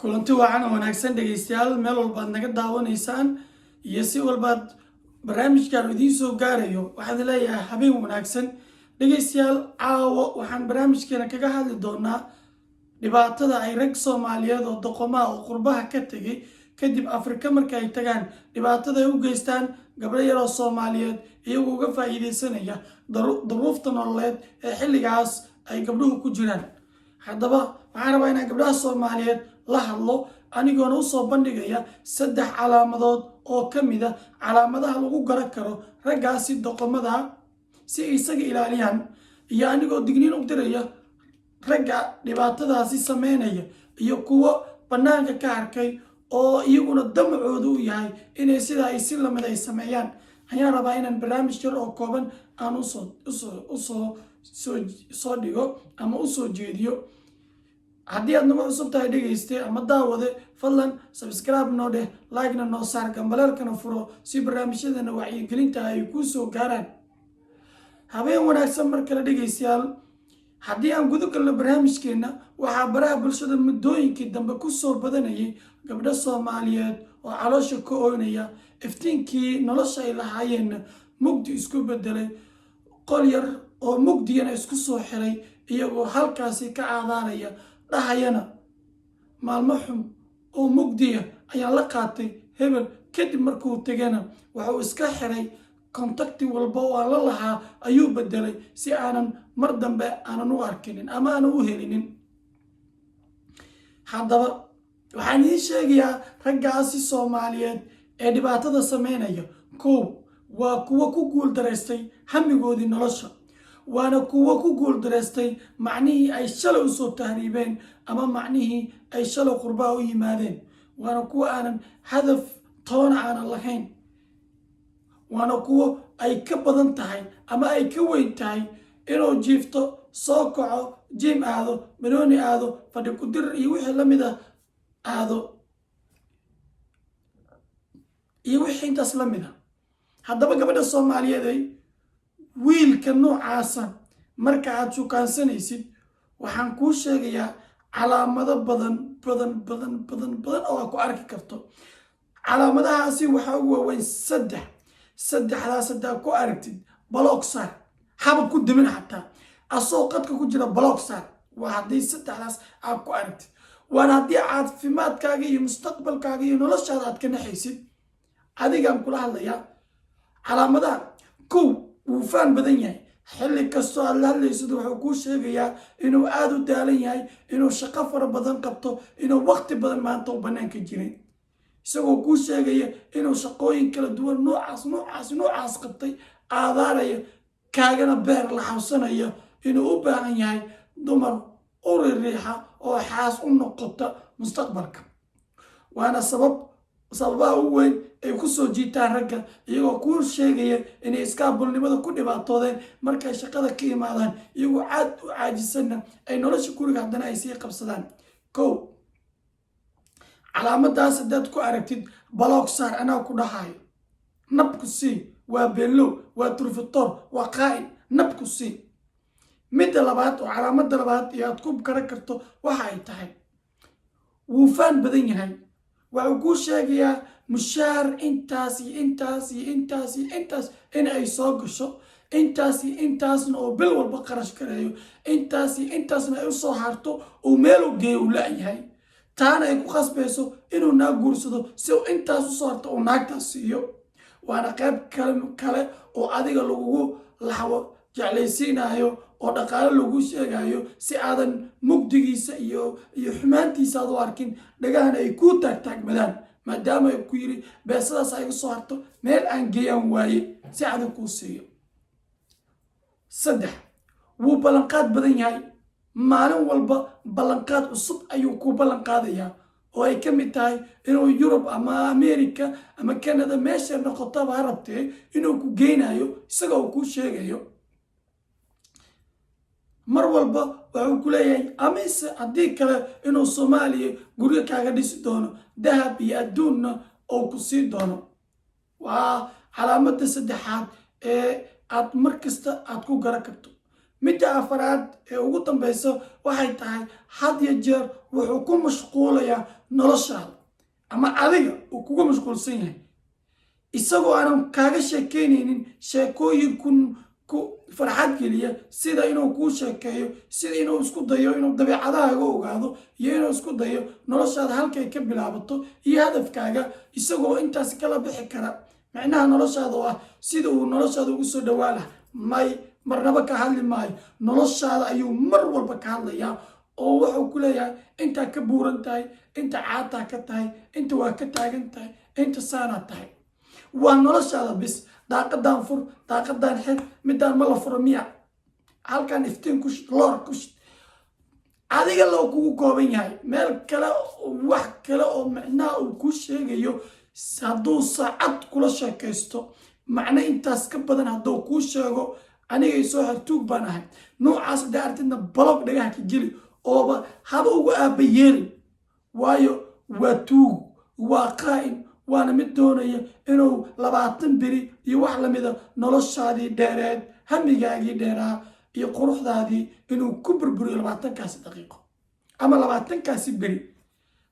kulanti wacan oo wanaagsan dhegaystayaal meel walbaad naga daawanaysaan iyo si walbaad barnaamijkan idiin soo gaarayo waxaad leeyahay habeen wanaagsan dhegaystayaal caawo waxaan barnaamijkeena kaga hadli doonaa dhibaatada ay rag Soomaaliyeed oo doqomaa oo qurbaha ka tagay kadib Afrika markay ay tagaan dhibaatada ay u geystaan gabdho yar oo Soomaaliyeed iyagoo uga faa'iideysanaya duruufta nololeed ee xilligaas ay gabdhuhu ku jiraan. haddaba waxaan rabaa inaan gabdhaha Soomaaliyeed la hadlo anigoona u soo bandhigaya 3 calaamadood oo ka mid ah calaamadaha lagu garan karo raggaasi doqomada si ay isaga ilaaliyaan iyo anigoo digniin u diraya ragga dhibaatadaasi sameynaya iyo kuwa banaanka ka arkay oo iyaguna damacoodu u yahay inay sida ay si lamid ay sameeyaan. ayaan rabaa inaan barnaamij yar oo kooban aan soo dhigo ama u soo jeediyo. haddii aad nagu cusub tahay dhegayste ama daawade fadlan subscribe noo dheh, like-na noo saar, gambaleelkana furo si barnaamijyadana wacyigelinta ay kuu soo gaaraan. habeen wanaagsan mar kale dhegaystayaal. haddii aan gudo galno barnaamijkeena waxaa baraha bulshada muddooyinkii dambe ku soo badanayay gabdho Soomaaliyeed oo caloosha ka oynaya iftiinkii nolosha ay lahaayeenna mugdi isku bedelay, qol yar oo mugdiyana isku soo xiray iyagoo halkaasi ka caadaanaya dhahayana maalmo xun oo mugdiya ayaan la qaatay hebel. kadib markuu tegana wuxuu iska xiray kontakti walba oo aan la lahaa ayuu bedelay si aanan mar dambe aanan u arkinin ama aanan u helinin. haddaba waxaan idiin sheegayaa raggaasi Soomaaliyeed ee dhibaatada sameynaya kow waa kuwa ku guuldaraystay hamigoodii nolosha, waana kuwa ku guuldaraystay macnihii ay shalay u soo tahriibeen ama macnihii ay shalay qurbaha u yimaadeen, waana kuwa aanan hadaf toona aanan lahayn, waana kuwo ay ka badan tahay ama ay ka weyn tahay inuu jiifto, soo kaco, jim aado, banooni aado, fadhi ku dir iyo wixii la mid ah aado iyo wixii intaas la mid ah. haddaba gabadha Soomaaliyeed wiilka noocaasa marka aad shukaansanaysid waxaan kuu sheegayaa calaamado badan oo aad ku arki karto. calaamadahaasi waxaa ugu waaweyn saddexdaas haddaad ku aragtid block saar, haba ku dimin xataa asoo qadka ku jira block saar. waa haddii saddexdaas aad ku aragtid, waana haddii caafimaadkaaga iyo mustaqbalkaaga iyo noloshaada aad ka naxaysid. adigaan kula hadlayaa calaamadaha kow wuu faan badan yahay. xilli kastoo aad la hadlaysid wuxuu kuu sheegayaa inuu aad u daalan yahay, inuu shaqo fara badan qabto, inuu waqti badan maanta u banaanka jirin, isagoo kuu sheegaya inuu shaqooyin kala duwan noocaas qabtay, aadaaraya, kaagana beer la xawsanaya, inuu u baahan yahay dumar u ririixa oo xaas u noqota mustaqbalka. waana sababaha ugu weyn ay ku soo jiitaan ragga iyagoo kuu sheegaya inay iskaabulnimada ku dhibaatoodeen markay shaqada ka yimaadaan iyagoo aad u caajisanna ay nolosha guriga haddana ay sii qabsadaan. kow calaamadaas haddaad ku aragtid block saar, anaa ku dhahayo nabku sii. waa beenlow, waa turfitoor, waa qaa'in, nabku sii. midda labaad oo calaamada labaad iyo aad ku garan karto waxa ay tahay wuu faan badan yahay. wuxuu kuu sheegayaa mushaar intaas iyo intaas iyo intaas iyo intaas in ay soo gasho, intaas iyo intaasna oo bil walba qarash gareeyo, intaas iyo intaasna ay u soo harto uu meel u geeyo u la'yahay, taana ay ku khasbayso inuu naag guursado si uu intaas u soo harto uu naagtaas siiyo. waana qayb kale oo adiga lagugu laxwo jeclaysiinayo oo dhaqaale lagu sheegayo si aadan mugdigiisa iyo xumaantiisa aad u arkin, dhagahana ay kuu taagtaagmadaan maadaama ay ku yiri beesadaas ay soo harto meel aan geeyaan waaye si aadan kuu siiyo. 3 wuu ballanqaad badan yahay. maalin walba ballanqaad cusub ayuu ku ballanqaadayaa oo ay ka mid tahay inuu Yurub ama America ama Canada meesha noqotaba ha rabtee inuu ku geynayo isagoo kuu sheegayo. mar walba wuxuu ku leeyahay amise haddii kale inuu Soomaaliya guryo kaaga dhisi doono, dahab iyo adduunna oo ku sii doono. waa calaamada saddexaad ee aad mar kasta aad ku garan karto. midda afaraad ee ugu dambayso waxay tahay had iyo jeer wuxuu ku mashquulayaa noloshaada ama adiga uu kugu mashquulsan yahay isagoo aanan kaaga sheekeynaynin sheekooyin ku farxad geliya sida inuu kuu sheekeeyo sida inuu isku dayo inuu dabeecadahaaga ogaado iyo inuu isku dayo noloshaada halkay ka bilaabato iyo hadafkaaga isagoo intaas kala bixi kara micnaha noloshaada oo ah sida uu noloshaada ugu soo dhawaa laha may marnaba ka hadli maayo noloshaada ayuu mar walba ka hadlayaa oo wuxuu ku leeyahay intaa ka buuran tahay inta caataa ka tahay inta waa ka taagan tahay inta saanaa tahay waa noloshaada bis daaqadaan fur daaqadaan xir midaan ma la furo miya halkan iftiin ku shid loor ku shid adiga loo kugu kooban yahay meel kale wax kale oo micnaha uu ku sheegayo hadduu saacad kula sheekaysto macno intaas ka badan hadduu kuu sheego aniga isoo xirtuug baan ahay noocaas haddii artidna balog dhagaha ka geli ooba haba ugu aaba yeelin waayo waa tuug waa qaa'in waana mid doonaya inuu 20 beri iyo wax lamida noloshaadii dheereed hamigaagii dheeraa iyo quruxdaadii inuu ku burburiyo 20kaasi daqiiqo ama 20kaasi beri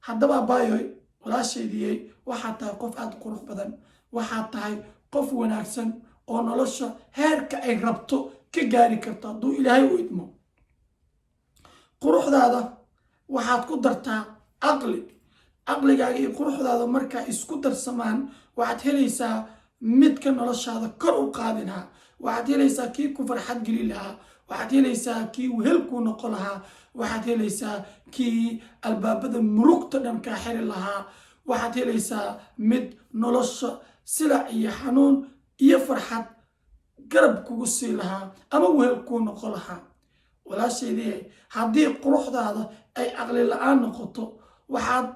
haddaba abaayoy walaashaydiyey waxaad tahay qof aad qurux badan waxaad tahay qof wanaagsan oo nolosha heerka ay rabto ka gaari karto hadduu ilaahay u idmo quruxdaada waxaad ku dartaa caqligaaga iyo quruxdaada markaa isku darsamaan waxaad helaysaa midka noloshaada kor u qaadi lahaa waxaad helaysaa kii ku farxad geli lahaa waxaad helaysaa kii wehel kuu noqon lahaa waxaad helaysaa kii albaabada murugta dhan kaa xiri lahaa waxaad helaysaa mid nolosha silac iyo xanuun iyo farxad garab kugu sii lahaa ama wehel kuu noqon lahaa walaashaydii haddii quruxdaada ay caqli la-aan noqoto waxaad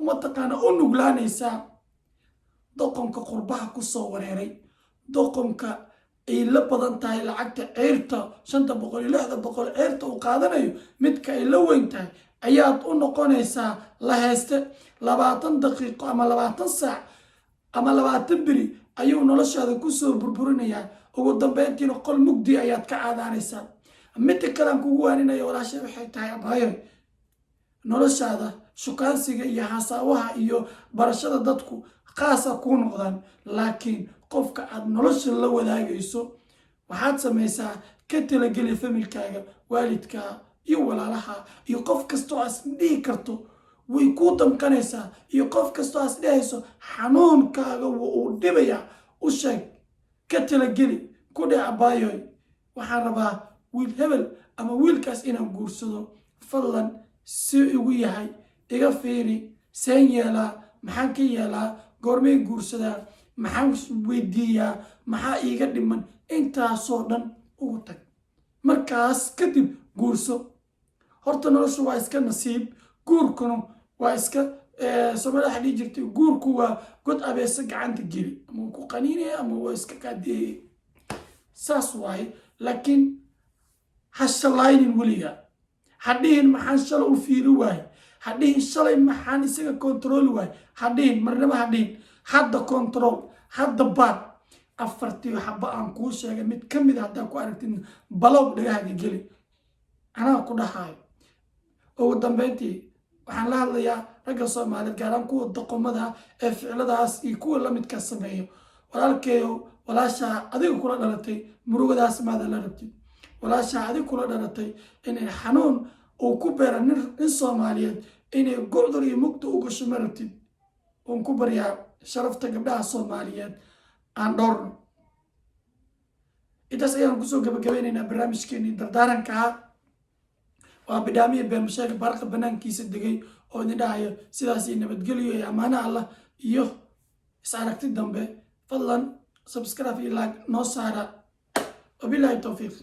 mataqaana u nuglaanaysaa doqonka qurbaha kusoo wareeray doqonka ay la badan tahay lacagta ceyrta 500 iyo 600 ceyrta uu qaadanayo midka ay la weyn tahay ayaad u noqonaysaa la hayste 20 daqiiqo ama 20 saac ama 20 beri ayuu noloshaada kusoo burburinayaa ugu dambeyntiina qol mugdi ayaad ka caadaanaysaa midda kalaan kugu waaninaya walaashay waxay tahay abaayo noloshaada shukaansiga iyo hasaawaha iyo barashada dadku qaasa kuu noqdaan laakiin qofka aad nolosha la wadaagayso waxaad samaysaa ka talageli familkaaga waalidka iyo walaalaha iyo qof kastoo aad dhihi karto way kuu damqanaysaa iyo qof kastoo aad dhehayso xanuunkaaga uu dhibaya u sheeg ka talageli ku dheh abaayoy waxaan rabaa wiil hebel ama wiilkaas inaan guursado fadlan si igu yahay iga fiiri seen yeelaa maxaan ka yeelaa goormay guursadaa maxaan weydiiyaa maxaa iiga dhiman intaasoo dhan ugu tag markaas kadib guurso horta noloshu waa iska nasiib guurkuna waa iska soomaalida dhihi jirtay guurku waa god abeesa gacanta geli ama ku qaniinaya ama waa iska kaadeeyay saas waaye laakiin ha shalaynin weliga hadhihin maxaan shalay u fiiri waaye hadhihin shalay maxaan isaga kontrooli waaye hadhihin marnaba hadhihin hadda control hadda baad afartii xaba aan kuu sheegay mid ka mid haddaa ku aragtid balog dhagahaaga geli anaa ku dhahayo ugu dambeyntii waxaan la hadlayaa ragga Soomaaliyeed gaar ahaan kuwa doqomada ee ficiladaas iyo kuwa la midka sameeyo walaalkeeyo walaasha adiga kula dhalatay murugadaas maada la rabtid walaasha adiga kula dhalatay inay xanuun uu ku beera nin Soomaaliyeed inay gocdur iyo mugdo u gasho ma rabtid oon ku baryaa sharafta gabdhaha Soomaaliyeed aan dhowrno intaas ayaan kusoo gabagabeynaynaa barnaamijkeennii dardaaranka waa bidhaamiye beermasheega barqa banaankiisa degay oo idin dhahayo sidaas iyo nabadgelyo iyo ammaano Allah iyo is aragti dambe fadlan subscribe iyo like noo saara wabillahi tawfiiq